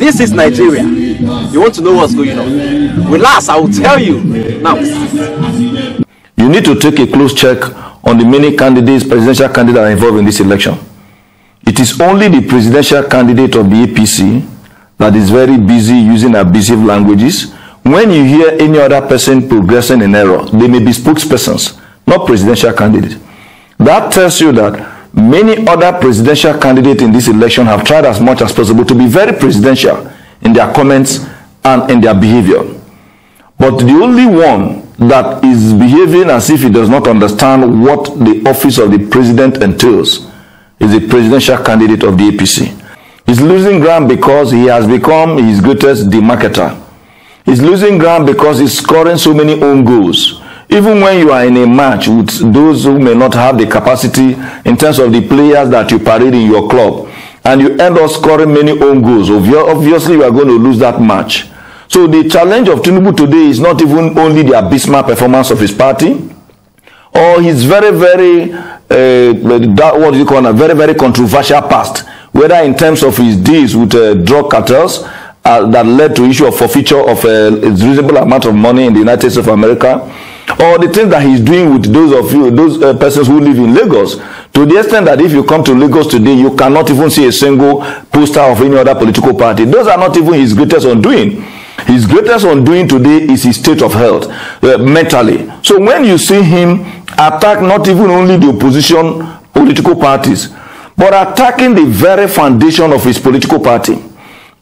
This is Nigeria. You want to know what's going on? Relax, I will tell you. Now, you need to take a close check on the many candidates, presidential candidates that are involved in this election. It is only the presidential candidate of the APC that is very busy using abusive languages. When you hear any other person progressing in error, they may be spokespersons, not presidential candidates. That tells you that many other presidential candidates in this election have tried as much as possible to be very presidential in their comments and in their behavior. But the only one that is behaving as if he does not understand what the office of the president entails is the presidential candidate of the APC. He's losing ground because he has become his greatest demarketer. He's losing ground because he's scoring so many own goals. Even when you are in a match with those who may not have the capacity in terms of the players that you parade in your club, and you end up scoring many own goals, obviously you are going to lose that match. So the challenge of Tinubu today is not even only the abysmal performance of his party, or his very controversial past, whether in terms of his deals with drug cartels that led to issue of forfeiture of a reasonable amount of money in the United States of America, or the things that he's doing with those persons who live in Lagos, to the extent that if you come to Lagos today, you cannot even see a single poster of any other political party. Those are not even his greatest undoing. His greatest undoing today is his state of health, mentally. So when you see him attack not even only the opposition political parties, but attacking the very foundation of his political party.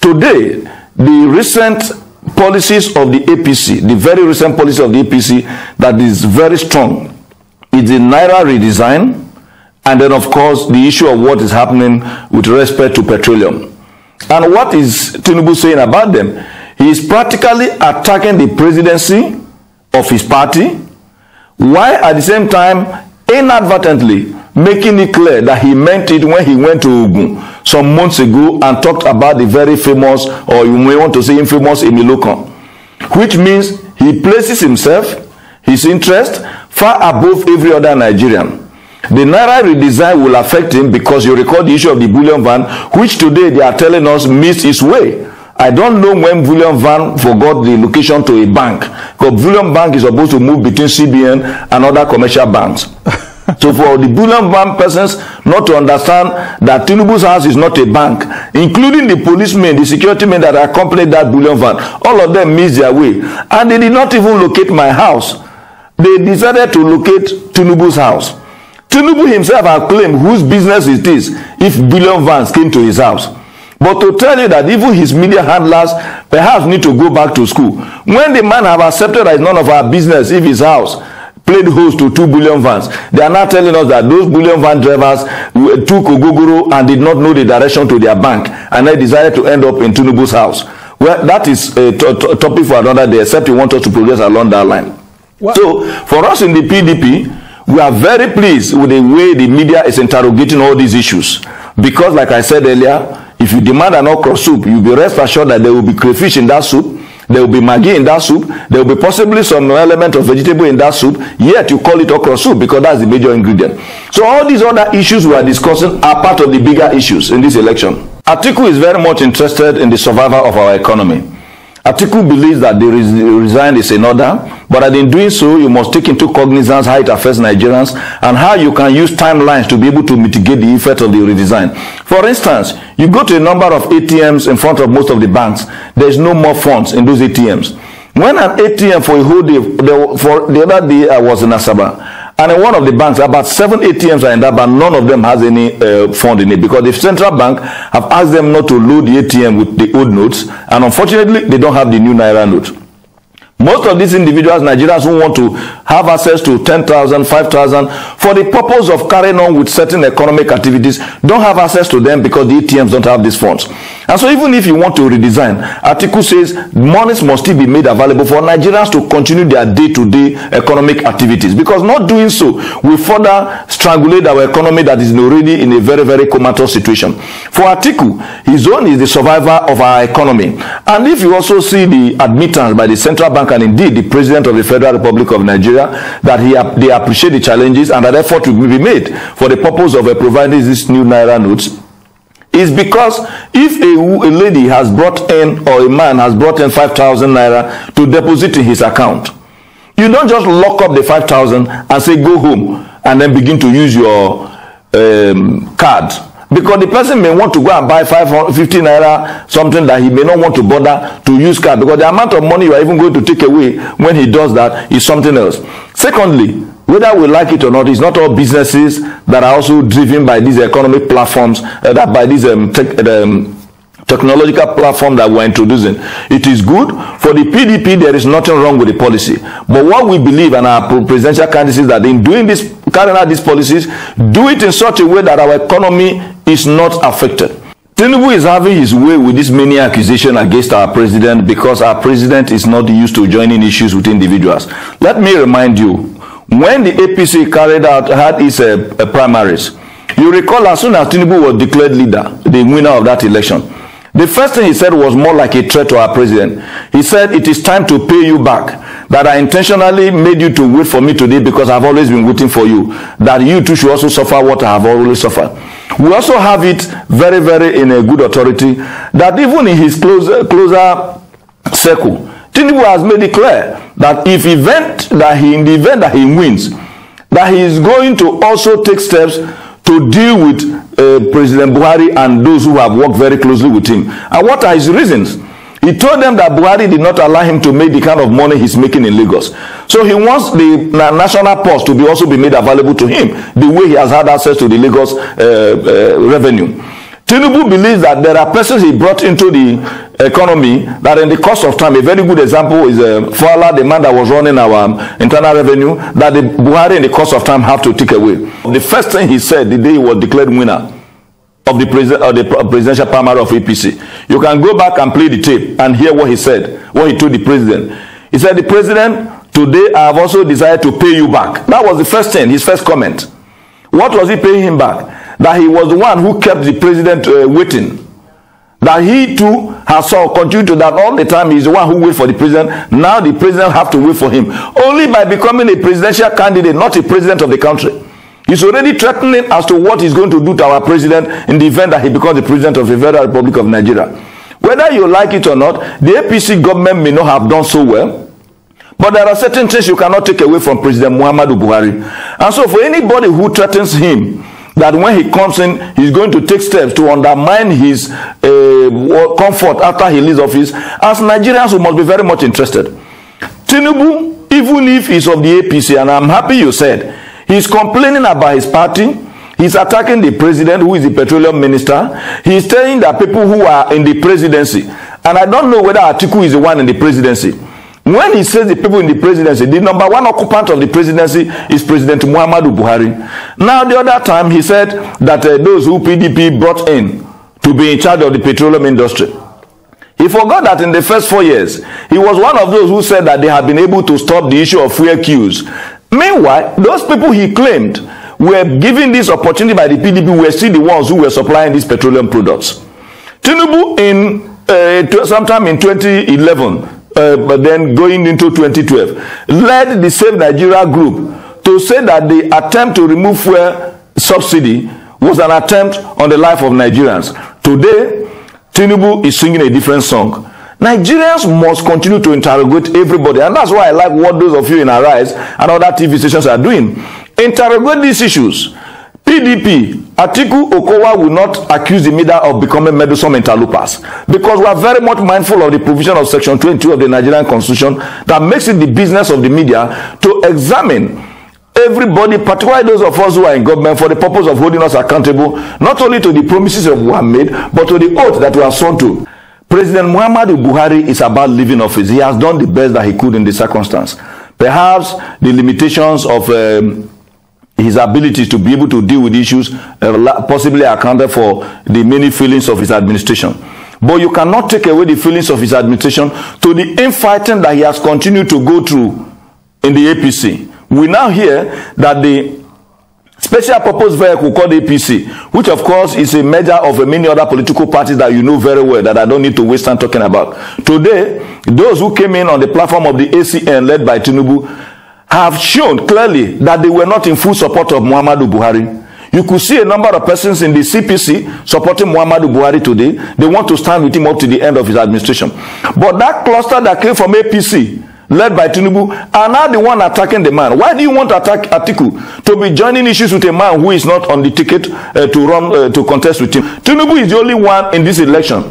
Today, the recent policies of the APC, the very recent policy of the APC that is very strong, is the Naira redesign, and then of course the issue of what is happening with respect to petroleum. And what is Tinubu saying about them? He is practically attacking the presidency of his party, while at the same time inadvertently making it clear that he meant it when he went to Ogun some months ago and talked about the very famous, or you may want to say infamous, Emilokan, which means he places himself, his interest, far above every other Nigerian. The Naira redesign will affect him because you recall the issue of the bullion van, which today they are telling us missed its way. I don't know when bullion van forgot the location to a bank, because bullion bank is supposed to move between CBN and other commercial banks. So for the bullion van persons not to understand that Tinubu's house is not a bank, including the policemen, the security men that accompanied that bullion van, all of them missed their way. And they did not even locate my house. They decided to locate Tinubu's house. Tinubu himself has claimed whose business it is if bullion vans came to his house. But to tell you that even his media handlers perhaps need to go back to school, when the man have accepted that it's none of our business if his house played host to 2 bullion vans, they are now telling us that those bullion van drivers took Ogogoro and did not know the direction to their bank, and they decided to end up in Tinubu's house. Well, that is a topic for another day, except you want us to progress along that line. What? So for us in the PDP, we are very pleased with the way the media is interrogating all these issues, because like I said earlier, if you demand an okra soup, you'll be rest assured that there will be crayfish in that soup, there will be maggi in that soup, there will be possibly some element of vegetable in that soup, yet you call it okra soup because that's the major ingredient. So all these other issues we are discussing are part of the bigger issues in this election. Atiku is very much interested in the survival of our economy. Atiku believes that the resign is in order, but in doing so, you must take into cognizance how it affects Nigerians and how you can use timelines to be able to mitigate the effect of the redesign. For instance, you go to a number of ATMs in front of most of the banks, there is no more funds in those ATMs. When an ATM for a whole day, for the other day I was in Asaba, and in one of the banks, about 7 ATMs are in that bank, none of them has any fund in it, because the central bank have asked them not to load the ATM with the old notes, and unfortunately, they don't have the new Naira note. Most of these individuals, Nigerians who want to have access to 10,000, 5,000, for the purpose of carrying on with certain economic activities, don't have access to them because the ATMs don't have these funds. And so even if you want to redesign, Atiku says monies must still be made available for Nigerians to continue their day-to-day economic activities, because not doing so will further strangulate our economy that is already in a very, very comatose situation. For Atiku, his own is the survival of our economy. And if you also see the admittance by the central bank and indeed the President of the Federal Republic of Nigeria, that they appreciate the challenges and that effort will be made for the purpose of providing these new Naira notes, is because if a lady has brought in, or a man has brought in 5,000 naira to deposit in his account, you don't just lock up the 5,000 and say go home and then begin to use your card, because the person may want to go and buy 550 naira something that he may not want to bother to use card, because the amount of money you are even going to take away when he does that is something else. Secondly, whether we like it or not, it's not all businesses that are also driven by these economic platforms, that by these technological platform that we're introducing. It is good for the PDP. There is nothing wrong with the policy, but what we believe, and our presidential candidates, is that in doing this, carrying out these policies, do it in such a way that our economy is not affected. Tinubu is having his way with this many accusations against our president, because our president is not used to joining issues with individuals. Let me remind you, when the APC had its primaries, you recall, as soon as Tinubu was declared leader, the winner of that election, the first thing he said was more like a threat to our president. He said, it is time to pay you back, that I intentionally made you to wait for me today because I've always been waiting for you, that you too should also suffer what I have always suffered. We also have it very, very in a good authority that even in his closer circle, Tinubu has made it clear that in the event that he wins, that he is going to also take steps to deal with President Buhari and those who have worked very closely with him. And what are his reasons? He told them that Buhari did not allow him to make the kind of money he's making in Lagos. So he wants the national purse to also be made available to him, the way he has had access to the Lagos revenue. Tinubu believes that there are persons he brought into the economy that in the course of time, a very good example is Fuala, the man that was running our internal revenue, that the Buhari in the course of time have to take away. The first thing he said the day he was declared winner of the presidential primary of APC, you can go back and play the tape and hear what he said, what he told the president. He said, the president, today I have also decided to pay you back. That was the first thing, his first comment. What was he paying him back? That he was the one who kept the president waiting. That he too has continued to that all the time. He's the one who wait for the president. Now the president have to wait for him. Only by becoming a presidential candidate, not a president of the country. He's already threatening as to what he's going to do to our president in the event that he becomes the president of the Federal Republic of Nigeria. Whether you like it or not, the APC government may not have done so well, but there are certain things you cannot take away from President Muhammadu Buhari. And so for anybody who threatens him, that when he comes in, he's going to take steps to undermine his comfort after he leaves office, as Nigerians who must be very much interested. Tinubu, even if he's of the APC, and I'm happy you said, he's complaining about his party, he's attacking the president, who is the petroleum minister, he's telling the people who are in the presidency, and I don't know whether Atiku is the one in the presidency. When he says the people in the presidency, the number one occupant of the presidency is President Muhammadu Buhari. Now, the other time, he said that those who PDP brought in to be in charge of the petroleum industry. He forgot that in the first 4 years, he was one of those who said that they had been able to stop the issue of fuel queues. Meanwhile, those people he claimed were given this opportunity by the PDP were still the ones who were supplying these petroleum products. Tinubu, sometime in 2011, but then going into 2012, led the Save Nigeria group to say that the attempt to remove fuel subsidy was an attempt on the life of Nigerians. Today, Tinubu is singing a different song. Nigerians must continue to interrogate everybody, and that's why I like what those of you in Arise and other TV stations are doing. Interrogate these issues. PDP, Atiku Okowa will not accuse the media of becoming meddlesome interlopers, because we are very much mindful of the provision of Section 22 of the Nigerian Constitution that makes it the business of the media to examine everybody, particularly those of us who are in government, for the purpose of holding us accountable, not only to the promises that we have made, but to the oath that we have sworn to. President Muhammadu Buhari is about leaving office. He has done the best that he could in this circumstance. Perhaps the limitations of his abilities to be able to deal with issues possibly accounted for the many failings of his administration. But you cannot take away the failings of his administration to the infighting that he has continued to go through in the APC. We now hear that the special purpose vehicle called APC, which of course is a measure of many other political parties that you know very well, that I don't need to waste time talking about. Today, those who came in on the platform of the ACN led by Tinubu have shown clearly that they were not in full support of Muhammadu Buhari. You could see a number of persons in the CPC supporting Muhammadu Buhari today. They want to stand with him up to the end of his administration. But that cluster that came from APC, led by Tinubu, are now the one attacking the man. Why do you want to attack Atiku? To be joining issues with a man who is not on the ticket to run to contest with him. Tinubu is the only one in this election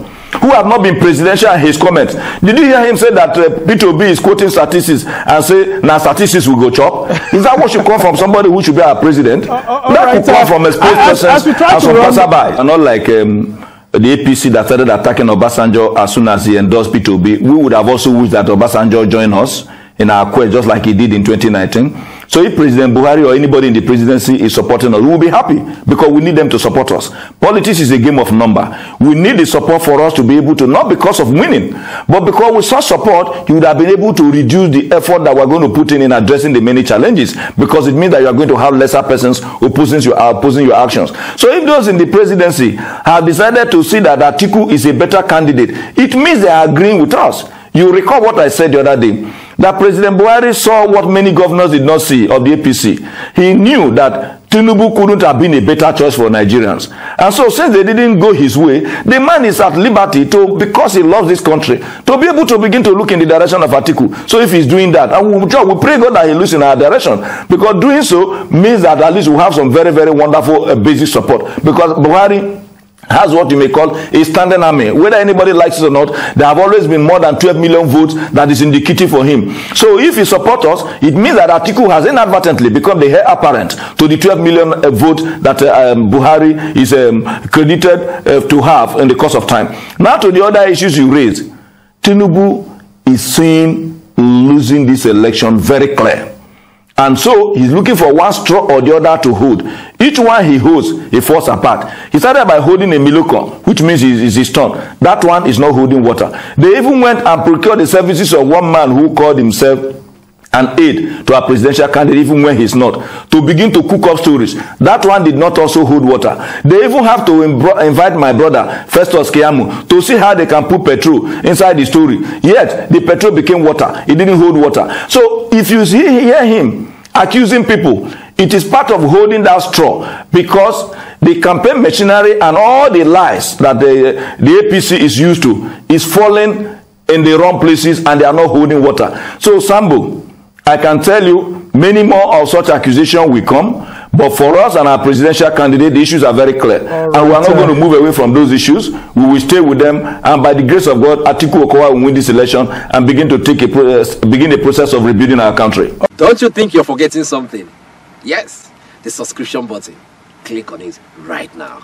who have not been presidential in his comments. Did you hear him say that P2B is quoting statistics and say, now statistics will go chop? Is that what should come from somebody who should be our president? That could come from a spokesperson and some passerby. And not like the APC that started attacking Obasanjo as soon as he endorsed P2B. We would have also wished that Obasanjo join us in our quest, just like he did in 2019. So if President Buhari or anybody in the presidency is supporting us, we will be happy because we need them to support us. Politics is a game of number. We need the support for us to be able to, not because of winning, but because with such support, you would have been able to reduce the effort that we're going to put in addressing the many challenges, because it means that you are going to have lesser persons opposing your actions. So if those in the presidency have decided to see that Atiku is a better candidate, it means they are agreeing with us. You recall what I said the other day, that President Buhari saw what many governors did not see of the APC. He knew that Tinubu couldn't have been a better choice for Nigerians. And so since they didn't go his way, the man is at liberty to, because he loves this country, to be able to begin to look in the direction of Atiku. So if he's doing that, and we pray God that he looks in our direction, because doing so means that at least we have some very, very wonderful basic support. Because Buhari has what you may call a standing army. Whether anybody likes it or not, there have always been more than 12 million votes that is indicative for him. So if he supports us, it means that Atiku has inadvertently become the heir apparent to the 12 million vote that Buhari is credited to have in the course of time. Now to the other issues you raised. Tinubu is seeing losing this election very clear. And so he's looking for one straw or the other to hold. Each one he holds, he falls apart. He started by holding a milocon, which means it's his turn. That one is not holding water. They even went and procured the services of one man who called himself an aide to a presidential candidate, even when he's not, to begin to cook up stories. That one did not also hold water. They even have to invite my brother, Festus Keyamo, to see how they can put petrol inside the story. Yet, the petrol became water. It didn't hold water. So, if you hear him accusing people, it is part of holding that straw, because the campaign machinery and all the lies that the APC is used to is falling in the wrong places, and they are not holding water. So, Sambo, I can tell you many more of such accusations will come, but for us and our presidential candidate, the issues are very clear. Right, and we are not going to move away from those issues. We will stay with them, and by the grace of God, Atiku Okowa will win this election and begin to begin a process of rebuilding our country. Don't you think you're forgetting something? Yes, the subscription button. Click on it right now.